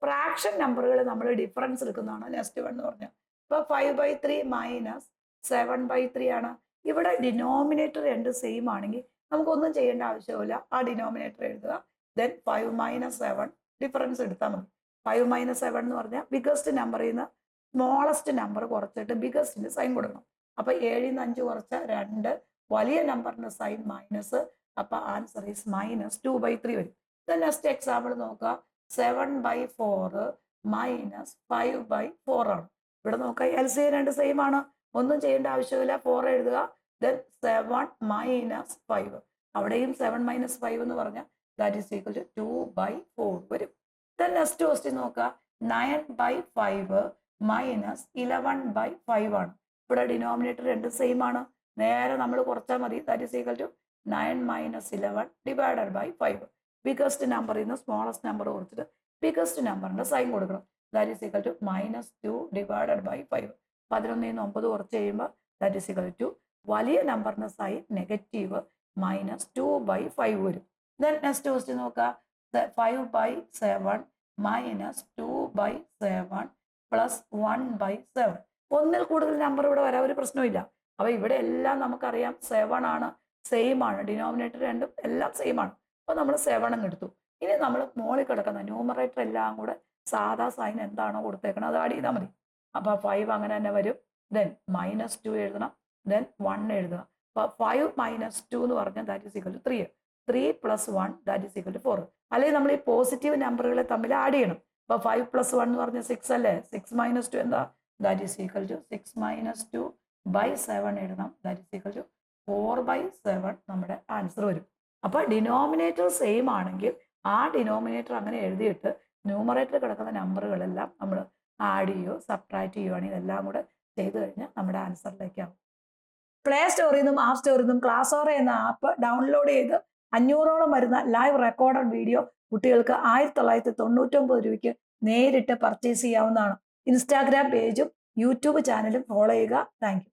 Fraction നമ്പറുകൾ നമ്മൾ difference എടുക്കുന്നതാണ് നെക്സ്റ്റ് വൺ എന്ന് പറഞ്ഞാൽ. ഇപ്പോൾ 5/3 മൈനസ് 7/3 ആണ്. ഇവിടെ ഡിനോമിനേറ്റർ രണ്ട് സെയിം ആണെങ്കിൽ നമുക്കൊന്നും ചെയ്യേണ്ട ആവശ്യമില്ല. ആ ഡിനോമിനേറ്റർ എഴുതുക. ദെൻ 5 മൈനസ് 7 ഡിഫറൻസ് എടുത്താൽ മതി. 5 മൈനസ് 7 എന്ന് പറഞ്ഞാൽ ബിഗസ്റ്റ് നമ്പറിൽ നിന്ന് സ്മോളസ്റ്റ് നമ്പർ കുറച്ചിട്ട് ബിഗസ്റ്റിന് സൈൻ കൊടുക്കണം. അപ്പൊ 7ൽ നിന്ന് 5 കുറച്ച 2, വലിയ നമ്പറിന്റെ സൈൻ മൈനസ്. അപ്പൊ ആൻസർ ഈസ് -2/3 വരും. നെക്സ്റ്റ് എക്സാമ്പിൾ നോക്കുക. 7/4 മൈനസ് 5/4 ആണ്. ഇവിടെ നോക്കുക LCM രണ്ട് സെയിം ആണ്. ഒന്നും ചെയ്യേണ്ട ആവശ്യമില്ല. 4 എഴുതുക. Then 7 minus 5. അവിടെയും 7 മൈനസ് 5 എന്ന് പറഞ്ഞാൽ ദാറ്റ് ഈസ് ഈക്വൽ ടു 2/4 വരും. ദെൻ നെക്സ്റ്റ് ക്വസ്റ്റ്യൻ നോക്കുക. 9/5 മൈനസ് 11/5 ആണ്. ഇവിടെ ഡിനോമിനേറ്റർ രണ്ട് സെയിം ആണ്. നേരെ നമ്മൾ കുറച്ചാൽ മതി. That is equal to 9 minus 11 divided by 5. Biggest നമ്പറിൽ നിന്ന് സ്മോളസ്റ്റ് നമ്പർ കുറച്ചിട്ട് ബിഗസ്റ്റ് നമ്പറിന്റെ സൈൻ കൊടുക്കണം. That is equal to -2 divided by 5. 11ൽ നിന്ന് 9 കുറച്ച് കഴിയുമ്പോൾ ദാറ്റ് ഈസ് ഈക്വൽ ടു വലിയ നമ്പറിന്റെ സൈൻ നെഗറ്റീവ് -2/5 വരും. ദെൻ നെക്സ്റ്റ് ക്വസ്റ്റ്യൻ നോക്കുക. 5/7 മൈനസ് 2/7 പ്ലസ് 1/7. ഒന്നിൽ കൂടുതൽ നമ്പർ ഇവിടെ വരാൻ ഒരു പ്രശ്നമില്ല. അപ്പൊ ഇവിടെ എല്ലാം നമുക്കറിയാം 7 ആണ്, സെയിം ആണ്. ഡിനോമിനേറ്റർ രണ്ടും എല്ലാം സെയിം ആണ്. അപ്പൊ നമ്മൾ 7 എടുത്തു. ഇനി നമ്മൾ മുകളിൽ കിടക്കുന്ന ന്യൂമറേറ്റർ എല്ലാം കൂടെ സാധാ സൈൻ എന്താണോ കൊടുത്തേക്കണം അത് ആഡ് ചെയ്താൽ മതി. അപ്പൊ 5 അങ്ങനെ തന്നെ വരും. ദെൻ -2 എഴുതണം. ദെൻ 1 എഴുതുക. അപ്പൊ 5 മൈനസ് 2 എന്ന് പറഞ്ഞാൽ that is equal to 3. 3 plus 1 that is equal to 4. അല്ലെങ്കിൽ നമ്മൾ ഈ പോസിറ്റീവ് നമ്പറുകളെ തമ്മിൽ ആഡ് ചെയ്യണം. അപ്പൊ 5 പ്ലസ് 1 എന്ന് പറഞ്ഞാൽ 6 അല്ലേ. 6 മൈനസ് 2 എന്താ? That is equal to 6 minus 2/7 എഴുതണം. ദാറ്റ് ഈസ് ഈക്വൽ ടു 4/7 നമ്മുടെ ആൻസർ വരും. അപ്പൊ ഡിനോമിനേറ്റർ സെയിം ആണെങ്കിൽ ആ ഡിനോമിനേറ്റർ അങ്ങനെ എഴുതിയിട്ട് ന്യൂമറേറ്റർ കിടക്കുന്ന നമ്പറുകളെല്ലാം നമ്മൾ ആഡ് ചെയ്യുകയോ സബ്ട്രാക്ട് ചെയ്യുകയാണെങ്കിൽ ഇതെല്ലാം കൂടെ ചെയ്തു കഴിഞ്ഞാൽ നമ്മുടെ ആൻസറിലേക്കാവും. പ്ലേ സ്റ്റോറിൽ നിന്നും ആപ്പ് സ്റ്റോറിൽ നിന്നും ക്ലാസ്സോറ എന്ന ആപ്പ് ഡൗൺലോഡ് ചെയ്ത് 500ഓളം വരുന്ന ലൈവ് റെക്കോർഡഡ് വീഡിയോ കുട്ടികൾക്ക് 1999 രൂപയ്ക്ക് നേരിട്ട് പർച്ചേസ് ചെയ്യാവുന്നതാണ്. ഇൻസ്റ്റാഗ്രാം പേജും യൂട്യൂബ് ചാനലും ഫോളോ ചെയ്യുക. Thank you.